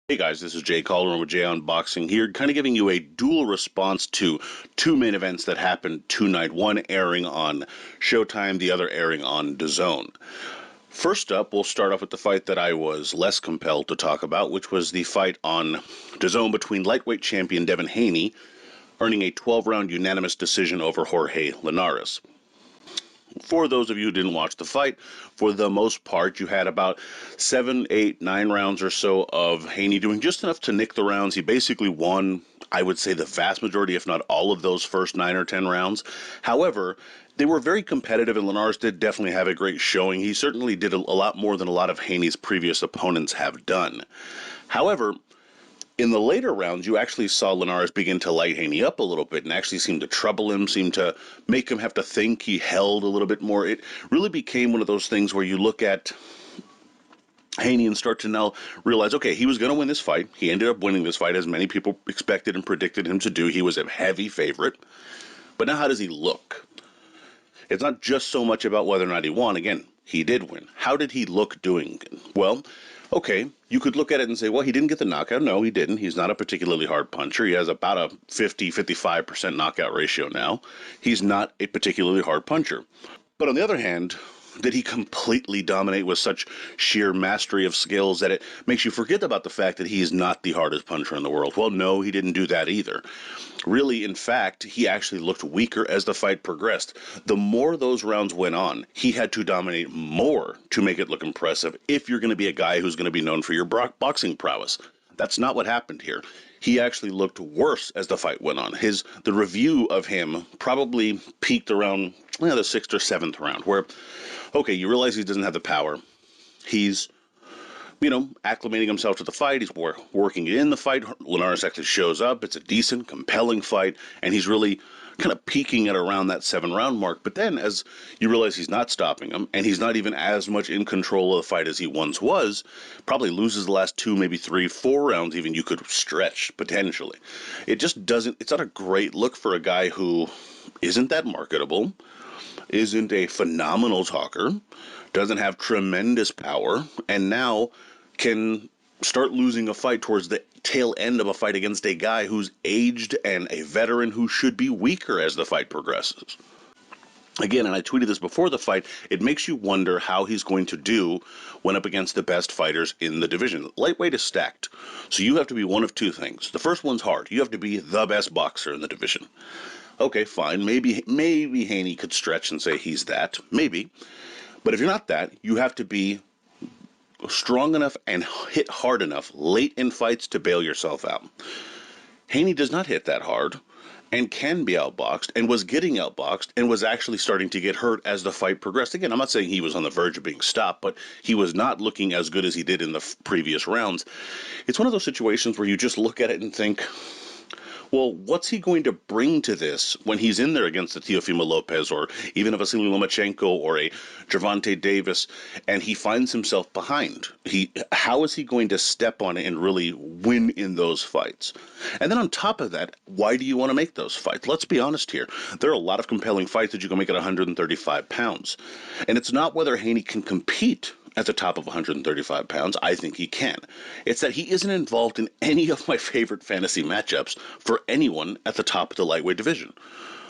Hey guys, this is Jay Calderon with Jay Unboxing here, kind of giving you a dual response to two main events that happened tonight, one airing on Showtime, the other airing on DAZN. First up, we'll start off with the fight that I was less compelled to talk about, which was the fight on DAZN between lightweight champion Devin Haney, earning a 12-round unanimous decision over Jorge Linares. For those of you who didn't watch the fight, for the most part, you had about 7, 8, 9 rounds or so of Haney doing just enough to nick the rounds. He basically won, I would say, the vast majority, if not all of those first 9 or 10 rounds. However, they were very competitive, and Linares did definitely have a great showing. He certainly did a lot more than a lot of Haney's previous opponents have done. However, in the later rounds, you actually saw Linares begin to light Haney up a little bit and actually seemed to trouble him, seemed to make him have to think. He held a little bit more. It really became one of those things where you look at Haney and start to now realize, okay, he was going to win this fight. He ended up winning this fight as many people expected and predicted him to do. He was a heavy favorite. But now how does he look? It's not just so much about whether or not he won. Again, he did win. How did he look doing it? Well, okay, you could look at it and say, well, he didn't get the knockout. No, he didn't. He's not a particularly hard puncher. He has about a 50-55% knockout ratio now. He's not a particularly hard puncher. But on the other hand, did he completely dominate with such sheer mastery of skills that it makes you forget about the fact that he is not the hardest puncher in the world? Well, no, he didn't do that either. Really, in fact, he actually looked weaker as the fight progressed. The more those rounds went on, he had to dominate more to make it look impressive if you're going to be a guy who's going to be known for your boxing prowess. That's not what happened here. He actually looked worse as the fight went on. The review of him probably peaked around the 6th or 7th round, where, okay, you realize he doesn't have the power. He's, acclimating himself to the fight. He's working in the fight. Linares actually shows up. It's a decent, compelling fight, and he's really kind of peaking at around that 7-round mark. But then, as you realize he's not stopping him, and he's not even as much in control of the fight as he once was, probably loses the last 2, maybe 3, 4 rounds even, you could stretch, potentially. It just doesn't, it's not a great look for a guy who isn't that marketable, isn't a phenomenal talker, doesn't have tremendous power, and now can start losing a fight towards the tail end of a fight against a guy who's aged and a veteran who should be weaker as the fight progresses. Again, and I tweeted this before the fight, it makes you wonder how he's going to do when up against the best fighters in the division. Lightweight is stacked, so you have to be one of two things. The first one's hard. You have to be the best boxer in the division. Okay, fine. Maybe Haney could stretch and say he's that. Maybe. But if you're not that, you have to be strong enough and hit hard enough late in fights to bail yourself out. Haney does not hit that hard and can be outboxed and was getting outboxed and was actually starting to get hurt as the fight progressed. Again, I'm not saying he was on the verge of being stopped, but he was not looking as good as he did in the previous rounds. It's one of those situations where you just look at it and think, well, what's he going to bring to this when he's in there against a Teofimo Lopez or even a Vasily Lomachenko or a Gervonta Davis, and he finds himself behind? How is he going to step on it and really win in those fights? And then on top of that, why do you want to make those fights? Let's be honest here. There are a lot of compelling fights that you can make at 135 pounds. And it's not whether Haney can compete at the top of 135 pounds. I think he can. It's that he isn't involved in any of my favorite fantasy matchups for anyone at the top of the lightweight division.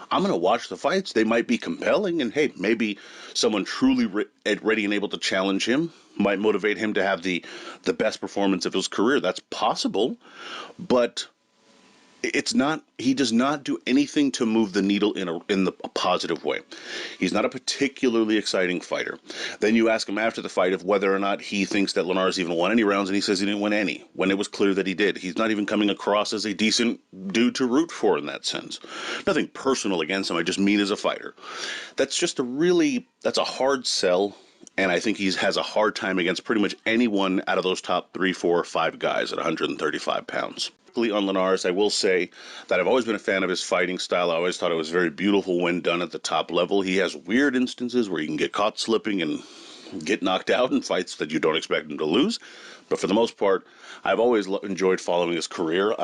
I'm going to watch the fights. They might be compelling, and hey, maybe someone truly ready and able to challenge him might motivate him to have the best performance of his career. That's possible, but it's not. He does not do anything to move the needle in a positive way. He's not a particularly exciting fighter. Then you ask him after the fight of whether or not he thinks that Linares even won any rounds, and he says he didn't win any, when it was clear that he did. He's not even coming across as a decent dude to root for in that sense. Nothing personal against him, I just mean as a fighter. That's a hard sell, and I think he has a hard time against pretty much anyone out of those top 3, 4, 5 guys at 135 pounds. On Linares, I will say that I've always been a fan of his fighting style. I always thought it was very beautiful when done at the top level. He has weird instances where he can get caught slipping and get knocked out in fights that you don't expect him to lose. But for the most part, I've always enjoyed following his career.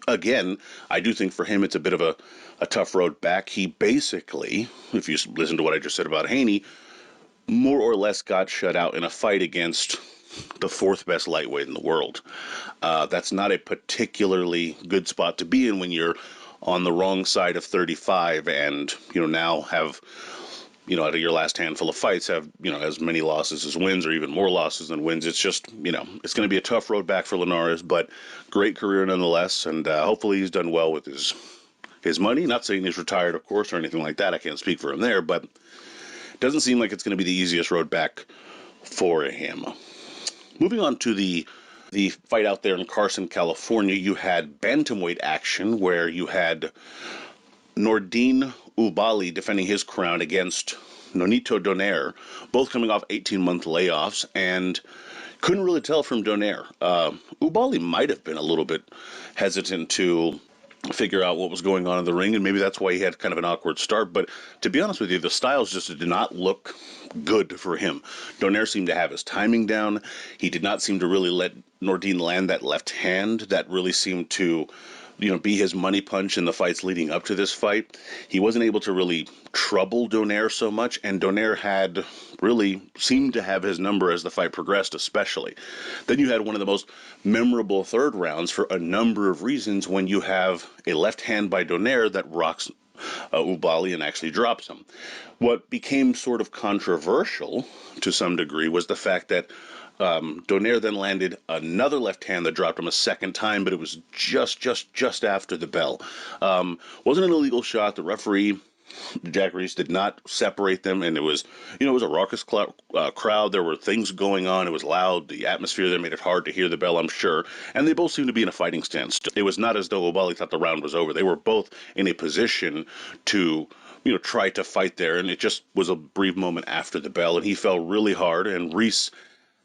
Again, I do think for him it's a bit of a tough road back. He basically, if you listen to what I just said about Haney, more or less got shut out in a fight against the fourth best lightweight in the world. That's not a particularly good spot to be in when you're on the wrong side of 35 and, now have, out of your last handful of fights have, as many losses as wins or even more losses than wins. It's just, it's going to be a tough road back for Linares, but great career nonetheless. And hopefully he's done well with his money. Not saying he's retired, of course, or anything like that. I can't speak for him there, but it doesn't seem like it's going to be the easiest road back for him. Moving on to the fight out there in Carson, California, you had bantamweight action where you had Nordine Oubaali defending his crown against Nonito Donaire, both coming off 18-month layoffs, and couldn't really tell from Donaire. Oubaali might have been a little bit hesitant to figure out what was going on in the ring, and maybe that's why he had kind of an awkward start. But to be honest with you, the styles just did not look good for him. Donaire seemed to have his timing down. He did not seem to really let Nordine land that left hand that really seemed to be his money punch in the fights leading up to this fight. He wasn't able to really trouble Donaire so much, and Donaire had really seemed to have his number as the fight progressed, especially. Then you had one of the most memorable third rounds for a number of reasons when you have a left hand by Donaire that rocks Oubaali and actually drops him. What became sort of controversial to some degree was the fact that Donaire then landed another left hand that dropped him a second time, but it was just after the bell. Wasn't an illegal shot. The referee, Jack Reese, did not separate them, and it was a raucous crowd. There were things going on. It was loud. The atmosphere there made it hard to hear the bell, I'm sure. And they both seemed to be in a fighting stance. It was not as though Oubaali thought the round was over. They were both in a position to try to fight there, and it just was a brief moment after the bell, and he fell really hard, and Reese,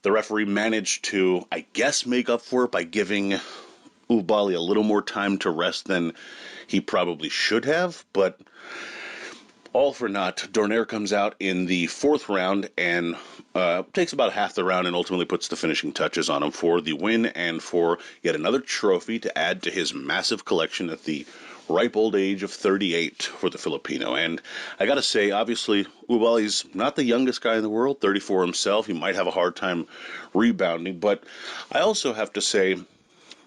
the referee, managed to, I guess, make up for it by giving Oubaali a little more time to rest than he probably should have, but all for naught. Donaire comes out in the fourth round and takes about half the round and ultimately puts the finishing touches on him for the win and for yet another trophy to add to his massive collection at the ripe old age of 38 for the Filipino. And I gotta say, obviously, Oubaali's not the youngest guy in the world, 34 himself. He might have a hard time rebounding, but I also have to say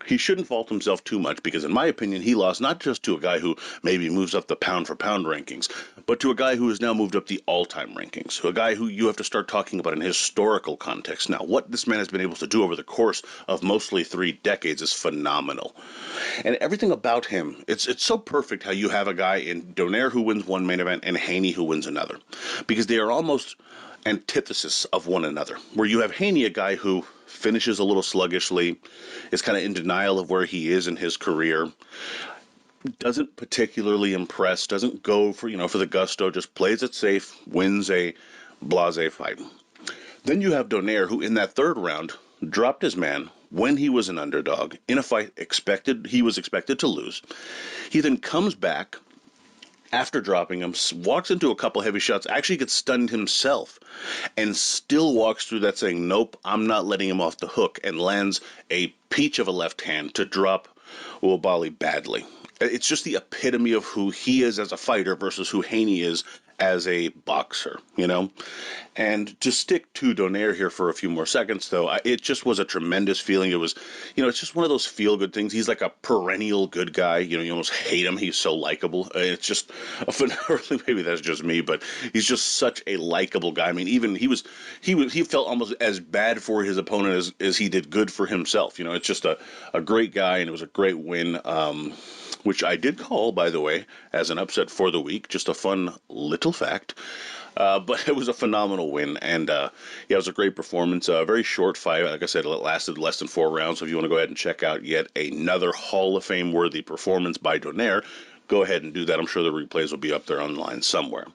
he shouldn't fault himself too much because, in my opinion, he lost not just to a guy who maybe moves up the pound-for-pound rankings, but to a guy who has now moved up the all-time rankings, to a guy who you have to start talking about in historical context. Now, what this man has been able to do over the course of mostly 3 decades is phenomenal. And everything about him, it's so perfect how you have a guy in Donaire who wins one main event and Haney who wins another, because they are almost antithesis of one another, where you have Haney, a guy who finishes a little sluggishly, is kind of in denial of where he is in his career, doesn't particularly impress, doesn't go for the gusto, just plays it safe, wins a blasé fight. Then you have Donaire, who in that third round dropped his man when he was an underdog in a fight he was expected to lose. He then comes back after dropping him, walks into a couple heavy shots, actually gets stunned himself, and still walks through that saying, nope, I'm not letting him off the hook, and lands a peach of a left hand to drop Oubaali badly. It's just the epitome of who he is as a fighter versus who Haney is as a boxer, And to stick to Donaire here for a few more seconds, though, it just was a tremendous feeling. It was, it's just one of those feel-good things. He's like a perennial good guy. You almost hate him. He's so likable. It's just, maybe that's just me, but he's just such a likable guy. I mean, even he felt almost as bad for his opponent as he did good for himself. It's just a great guy, and it was a great win. Which I did call, by the way, as an upset for the week. Just a fun little fact. But it was a phenomenal win, and it was a great performance. A very short fight. Like I said, it lasted less than 4 rounds, so if you want to go ahead and check out yet another Hall of Fame-worthy performance by Donaire, go ahead and do that. I'm sure the replays will be up there online somewhere.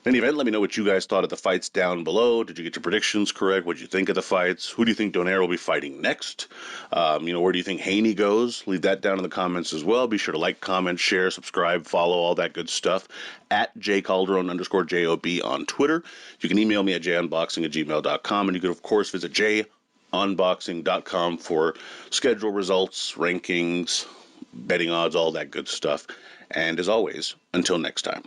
In any event, let me know what you guys thought of the fights down below. Did you get your predictions correct? What did you think of the fights? Who do you think Donaire will be fighting next? Where do you think Haney goes? Leave that down in the comments as well. Be sure to like, comment, share, subscribe, follow, all that good stuff at jcalderon_JOB on Twitter. You can email me at junboxing@gmail.com, and you can, of course, visit junboxing.com for schedule results, rankings, betting odds, all that good stuff. And as always, until next time.